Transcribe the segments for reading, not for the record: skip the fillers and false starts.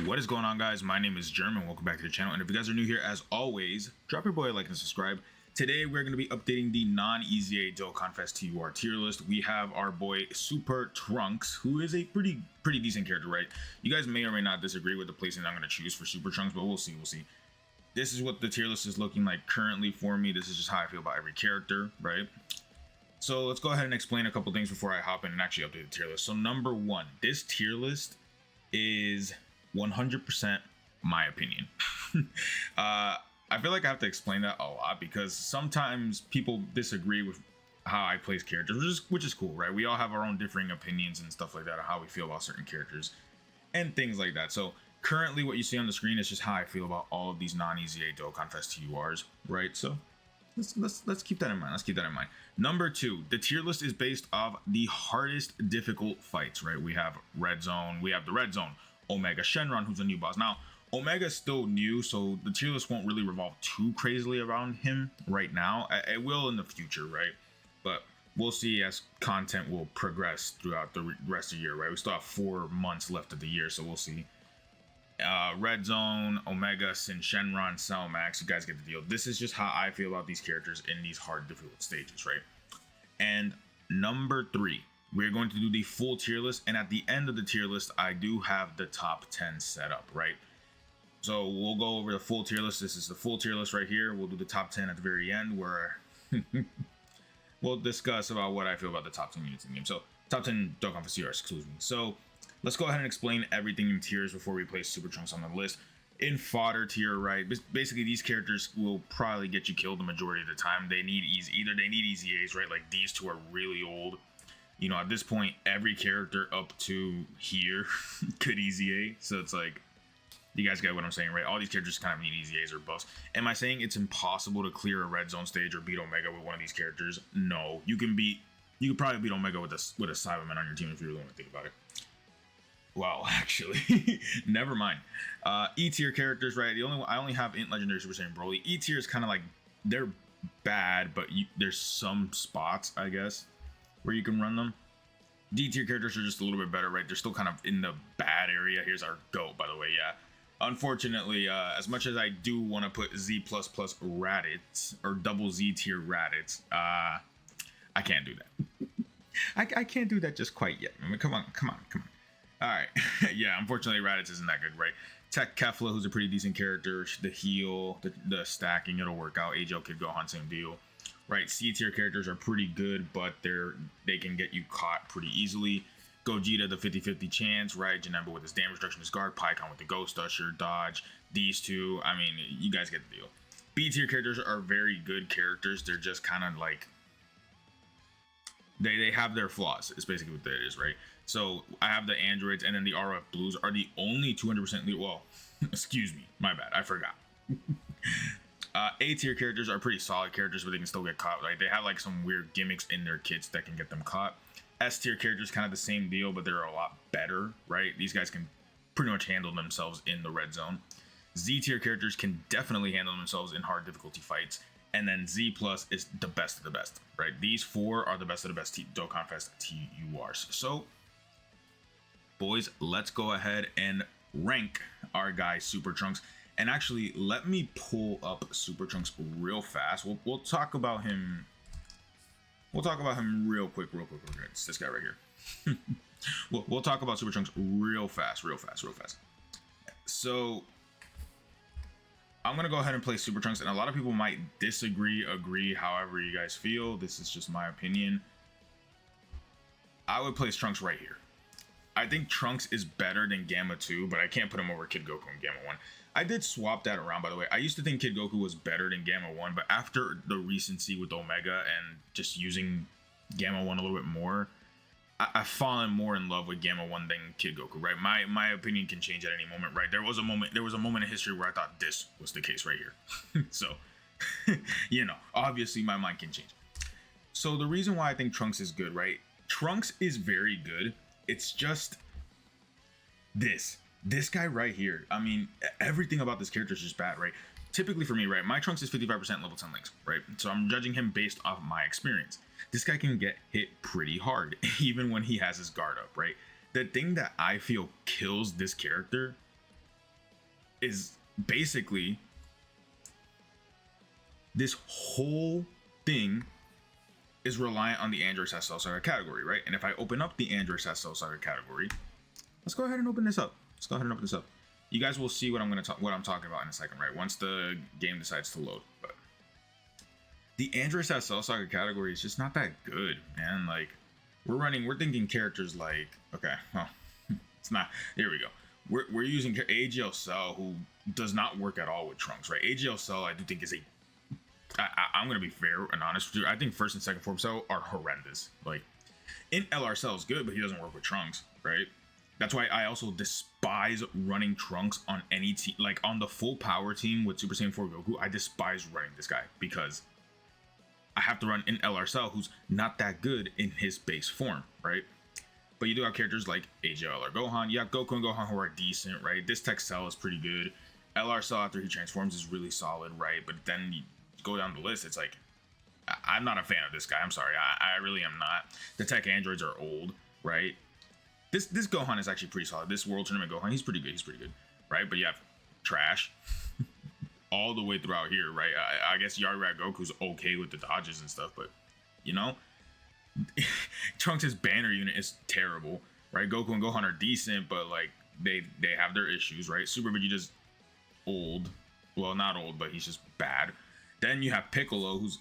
What is going on, guys? My name is Jerm and welcome back to the channel. And if you guys are new here, as always, drop your boy a like and subscribe. Today we're going to be updating the non-EZA DOKKANFEST TUR tier list. We have our boy Super Trunks, who is a pretty decent character, right? You guys may or may not disagree with the placing I'm going to choose for Super Trunks, but we'll see. This is what the tier list is looking like currently for me. This is just how I feel about every character, right? So let's go ahead and explain a couple things before I hop in and actually update the tier list. So number one, this tier list is 100% my opinion. I feel like I have to explain that a lot because sometimes people disagree with how I place characters, which is cool, right? We all have our own differing opinions and stuff like that on how we feel about certain characters and things like that. So currently what you see on the screen is just how I feel about all of these non-EZA DOKKANFEST TURs, right? So let's keep that in mind. Number two, the tier list is based off the hardest difficult fights, right? We have Red Zone, we have the Red Zone, Omega Shenron, who's a new boss. Now, Omega is still new, so the tier list won't really revolve too crazily around him right now. It will in the future, right? But we'll see as content will progress throughout the rest of the year, right? We still have 4 months left of the year, so we'll see. Red Zone, Omega, Sin Shenron, Cell Max, you guys get the deal. This is just how I feel about these characters in these hard, difficult stages, right? And number three, we're going to do the full tier list, and at the end of the tier list, I do have the top 10 set up, right? So we'll go over the full tier list. This is the full tier list right here. We'll do the top 10 at the very end, where we'll discuss about what I feel about the top 10 units in the game. So top 10 DOKKANFEST TRs, excuse me. So let's go ahead and explain everything in tiers before we place Super Trunks on the list. In fodder tier, right? Basically, these characters will probably get you killed the majority of the time. They need either they need EZAs, right? Like these two are really old. You know, at this point, every character up to here could EZA. So it's like, you guys get what I'm saying, right? All these characters kind of need EZAs or buffs. Am I saying it's impossible to clear a red zone stage or beat Omega with one of these characters? No. You could probably beat Omega with a Cyberman on your team if you really want to think about it. Well, actually, never mind. E tier characters, right? I only have Int Legendary Super Saiyan Broly. E tier is kind of like, they're bad, but there's some spots, I guess, where you can run them. D tier characters are just a little bit better, right? They're still kind of in the bad area. Here's our GOAT, by the way, yeah. Unfortunately, as much as I do want to put Z++ Raditz, or double Z tier Raditz, I can't do that. I can't do that just quite yet. I mean, come on. All right. Yeah, unfortunately, Raditz isn't that good, right? Tech Kefla, who's a pretty decent character. The heal, the stacking, it'll work out. AGL Kid Gohan, same deal. Right, C tier characters are pretty good, but they can get you caught pretty easily. Gogeta, the 50-50 chance, right? Janemba with his damage reduction, his guard, Pycon with the Ghost Usher, dodge. These two, I mean, you guys get the deal. B tier characters are very good characters. They're just kind of like, they have their flaws. It's basically what that is, right? So I have the androids, and then the RF blues are the only 200% well, excuse me, my bad, I forgot. A tier characters are pretty solid characters, but they can still get caught. Like they have like some weird gimmicks in their kits that can get them caught. S tier characters kind of the same deal, but they're a lot better, right? These guys can pretty much handle themselves in the red zone. Z tier characters can definitely handle themselves in hard difficulty fights, and then Z plus is the best of the best, right? These four are the best of the best DOKKANFEST TURs. So, boys, let's go ahead and rank our guy Super Trunks. And actually, let me pull up Super Trunks real fast. We'll talk about him. We'll talk about him real quick. It's this guy right here. We'll talk about Super Trunks real fast. So I'm gonna go ahead and play Super Trunks, and a lot of people might disagree, agree, however you guys feel. This is just my opinion. I would place Trunks right here. I think Trunks is better than Gamma 2, but I can't put him over Kid Goku and Gamma 1. I did swap that around, by the way. I used to think Kid Goku was better than Gamma 1, but after the recency with Omega and just using Gamma 1 a little bit more, I've fallen more in love with Gamma 1 than Kid Goku, right? My opinion can change at any moment, right? There was a moment in history where I thought this was the case right here. So, you know, obviously my mind can change. So the reason why I think Trunks is good, right? Trunks is very good. It's just this guy right here. I mean, everything about this character is just bad, right? Typically for me, right, my Trunks is 55% level 10 links, right? So I'm judging him based off my experience. This guy can get hit pretty hard, even when he has his guard up, right? The thing that I feel kills this character is basically this whole thing is reliant on the Android Cell Saga category, right? And if I open up the Android Cell Saga category, let's go ahead and open this up. Let's go ahead and open this up. You guys will see what I'm talking about in a second, right? Once the game decides to load. But the Android Cell Saga category is just not that good, man. Like we're thinking characters like, okay, well, it's not. Here we go. We're using AGL Cell, who does not work at all with Trunks, right? AGL Cell, I do think is I'm gonna be fair and honest with you. I think first and second form Cell are horrendous. Like in LR Cell is good, but he doesn't work with Trunks, right? That's why I also despise running Trunks on any team, like on the full power team with Super Saiyan 4 Goku. I despise running this guy because I have to run in LR Cell, who's not that good in his base form, right? But you do have characters like AGL or Gohan. You have Goku and Gohan who are decent, right? This Tech Cell is pretty good. LR Cell after he transforms is really solid, right? But then you go down the list, it's like, I'm not a fan of this guy. I'm sorry, I really am not. The Tech Androids are old, right? This Gohan is actually pretty solid. This World Tournament Gohan, he's pretty good, right? But you have trash all the way throughout here, right? I guess Yarrat Goku's okay with the dodges and stuff, but you know, Trunks' banner unit is terrible, right? Goku and Gohan are decent, but like they have their issues, right? Super Vegeta's old, well, not old, but he's just bad. Then you have Piccolo, who's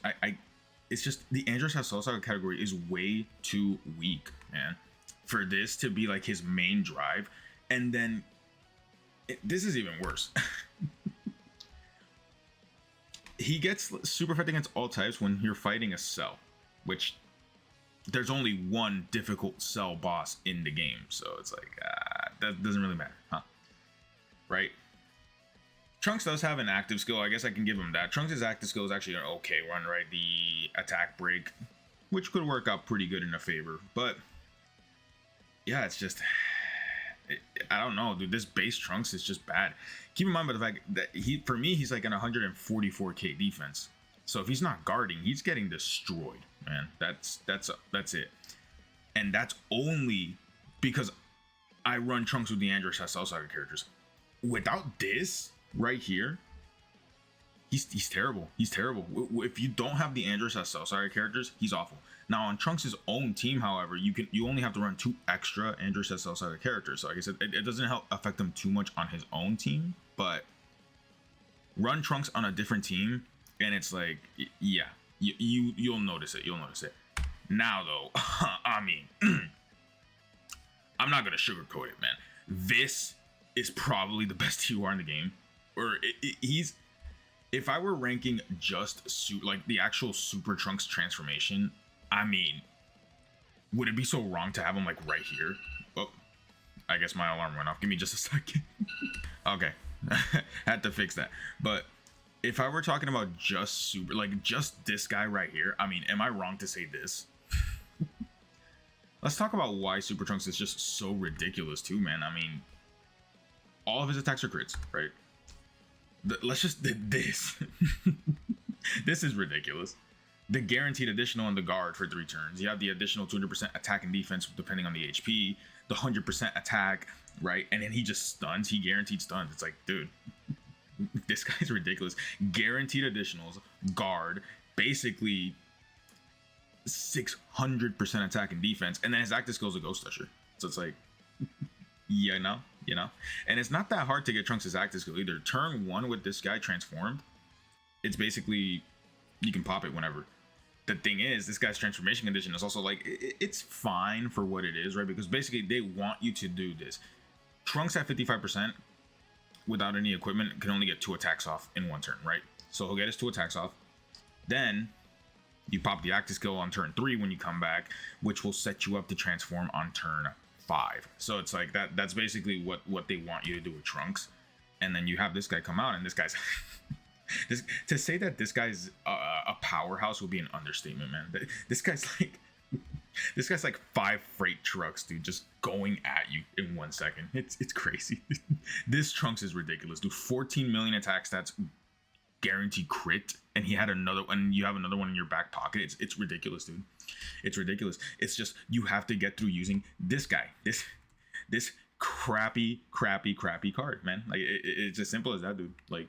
it's just the Android Cell Saga category is way too weak, man, for this to be like his main drive. And then this is even worse. He gets super effective against all types when you're fighting a Cell, which there's only one difficult Cell boss in the game, so it's like that doesn't really matter, huh? Right? Trunks does have an active skill. I guess I can give him that. Trunks' active skill is actually an okay one, right? The attack break, which could work out pretty good in a favor. But yeah, it's just, I don't know, dude. This base Trunks is just bad. Keep in mind by the fact that for me, he's like an 144k defense. So if he's not guarding, he's getting destroyed, man. That's it. And that's only because I run Trunks with the Android Cell Saga characters. Without this right here, he's terrible. He's terrible. If you don't have the Android Cell Saga characters, he's awful. Now on Trunks' own team, however, you only have to run 2 extra Android Cell Saga characters. So like I said, it doesn't affect him too much on his own team, but run Trunks on a different team, and it's like, yeah, you'll notice it. You'll notice it. Now though, I mean, I'm not gonna sugarcoat it, man. This is probably the best TUR in the game, or he's. If I were ranking just like the actual Super Trunks transformation, I mean, would it be so wrong to have him like right here? Oh, I guess my alarm went off. Give me just a second. Okay, had to fix that. But if I were talking about just super, like just this guy right here, I mean, am I wrong to say this? Let's talk about why Super Trunks is just so ridiculous too, man. I mean, all of his attacks are crits, right? Let's just this. This is ridiculous. The guaranteed additional on the guard for 3 turns. You have the additional 200% attack and defense depending on the HP, the 100% attack, right? And then he just stuns. He guaranteed stuns. It's like, dude, this guy's ridiculous. Guaranteed additionals, guard, basically 600% attack and defense, and then his active skill is a Ghost Usher. So it's like, you know, and it's not that hard to get Trunks' active skill either. Turn 1 with this guy transformed, it's basically you can pop it whenever. The thing is, this guy's transformation condition is also like, it's fine for what it is, right? Because basically they want you to do this. Trunks at 55% without any equipment can only get 2 attacks off in 1 turn, right? So he'll get his 2 attacks off. Then you pop the active skill on turn 3 when you come back, which will set you up to transform on turn 5. So it's like that's basically what they want you to do with Trunks. And then you have this guy come out, and this guy's to say that this guy's a powerhouse would be an understatement, man. This guy's like 5 freight trucks, dude, just going at you in 1 second. It's crazy. This Trunks is ridiculous, dude. 14 million attack stats, guaranteed crit, and he had another one. You have another one in your back pocket. It's ridiculous, dude. It's ridiculous. It's just you have to get through using this guy, this crappy card, man. Like it's as simple as that, dude. Like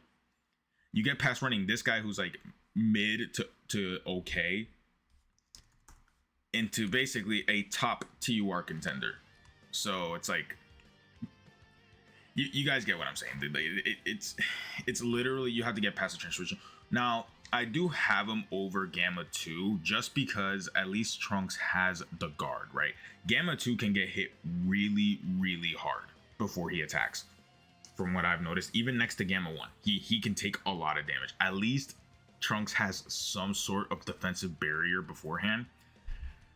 you get past running this guy who's like mid to okay into basically a top TUR contender. So it's like you guys get what I'm saying, dude. Like, it's literally you have to get past the transformation. Now I do have him over Gamma 2 just because at least Trunks has the guard, right? Gamma 2 can get hit really hard before he attacks. From what I've noticed, even next to Gamma 1, he can take a lot of damage. At least Trunks has some sort of defensive barrier beforehand.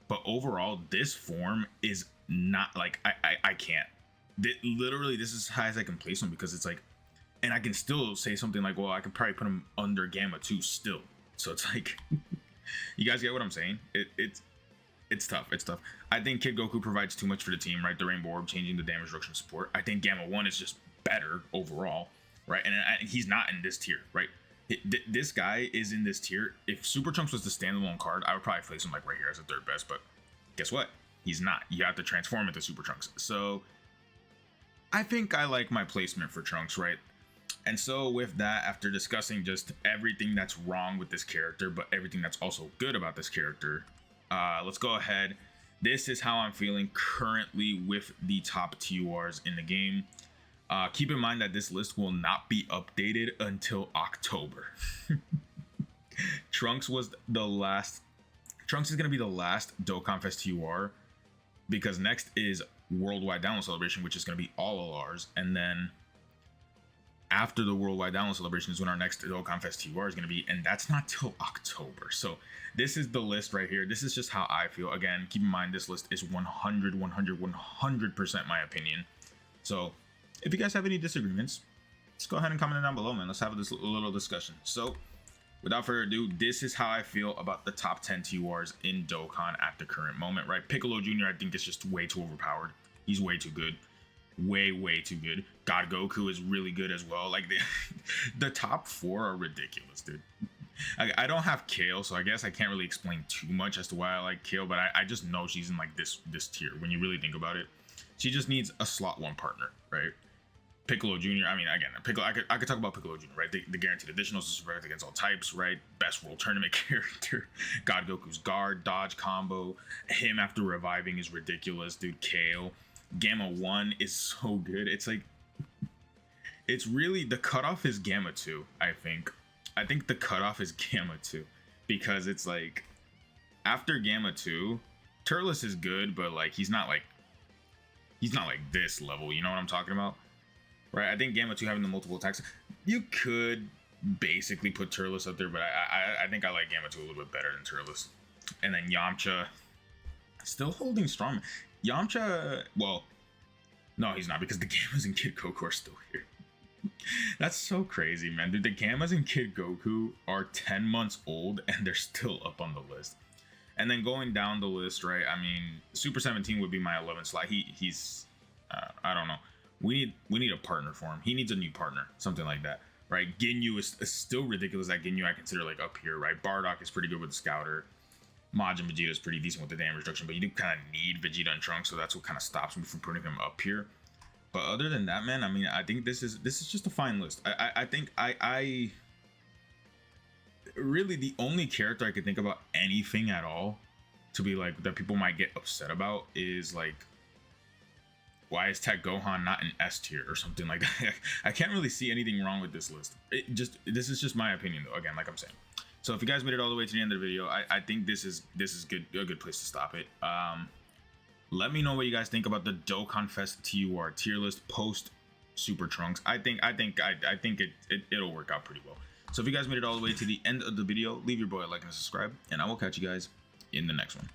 But overall, this form is not like I can't. Literally, this is as high as I can place him because it's like, and I can still say something like, well, I could probably put him under Gamma 2 still. So it's like, you guys get what I'm saying? It's tough. It's tough. I think Kid Goku provides too much for the team, right? The Rainbow Orb changing the damage reduction support. I think Gamma 1 is just better overall, right? And he's not in this tier, right? This guy is in this tier. If Super Trunks was the standalone card, I would probably place him like right here as a third best, but guess what? He's not. You have to transform into Super Trunks. So I think I like my placement for Trunks, right? And so with that, after discussing just everything that's wrong with this character, but everything that's also good about this character, let's go ahead. This is how I'm feeling currently with the top TURs in the game. Keep in mind that this list will not be updated until October. Trunks was the last. Trunks is going to be the last DOKKANFEST TUR because next is Worldwide Download Celebration, which is going to be all LRs, and then after the Worldwide Download Celebration is when our next DOKKANFEST TUR is going to be, and that's not till October. So this is the list right here. This is just how I feel. Again, keep in mind this list is 100% my opinion. So if you guys have any disagreements, just go ahead and comment it down below, man. Let's have this little discussion. So without further ado, this is how I feel about the top 10 TURs in Dokkan at the current moment, right? Piccolo Jr., I think is just way too overpowered. He's way too good. Way too good. God Goku is really good as well. Like the top 4 are ridiculous, dude. I don't have Kale, so I guess I can't really explain too much as to why I like Kale, but I just know she's in like this tier when you really think about it. She just needs a slot 1 partner, right? Piccolo Jr., I mean, again, I could talk about Piccolo Jr., right? The guaranteed additionals to survive against all types, right? Best World Tournament character. God Goku's guard, dodge combo. Him after reviving is ridiculous, dude. Kale. Gamma 1 is so good. It's like, it's really, the cutoff is Gamma 2, I think. I think the cutoff is Gamma 2 because it's like, after Gamma 2, Turles is good, but like, he's not like this level, you know what I'm talking about? Right, I think Gamma 2 having the multiple attacks, you could basically put Turles up there, but I think I like Gamma 2 a little bit better than Turles. And then Yamcha, still holding strong. Yamcha, well, no, he's not because the Gammas and Kid Goku are still here. That's so crazy, man. Dude, the Gammas and Kid Goku are 10 months old and they're still up on the list. And then going down the list, right, I mean, Super 17 would be my 11th slot. He's, I don't know. We need a partner for him. He needs a new partner, something like that, right? Ginyu is still ridiculous. That Ginyu I consider like up here, right? Bardock is pretty good with the Scouter. Majin Vegeta is pretty decent with the damage reduction, but you do kind of need Vegeta and Trunks, so that's what kind of stops me from putting him up here. But other than that, man, I mean, I think this is just a fine list. I think I really the only character I could think about anything at all to be like that people might get upset about is like, why is Tech Gohan not in S tier or something like that? I can't really see anything wrong with this list. This is just my opinion though. Again, like I'm saying. So if you guys made it all the way to the end of the video, I think this is good, a good place to stop it. Let me know what you guys think about the DOKKANFEST TUR tier list post Super Trunks. I think it'll work out pretty well. So if you guys made it all the way to the end of the video, leave your boy a like and a subscribe, and I will catch you guys in the next one.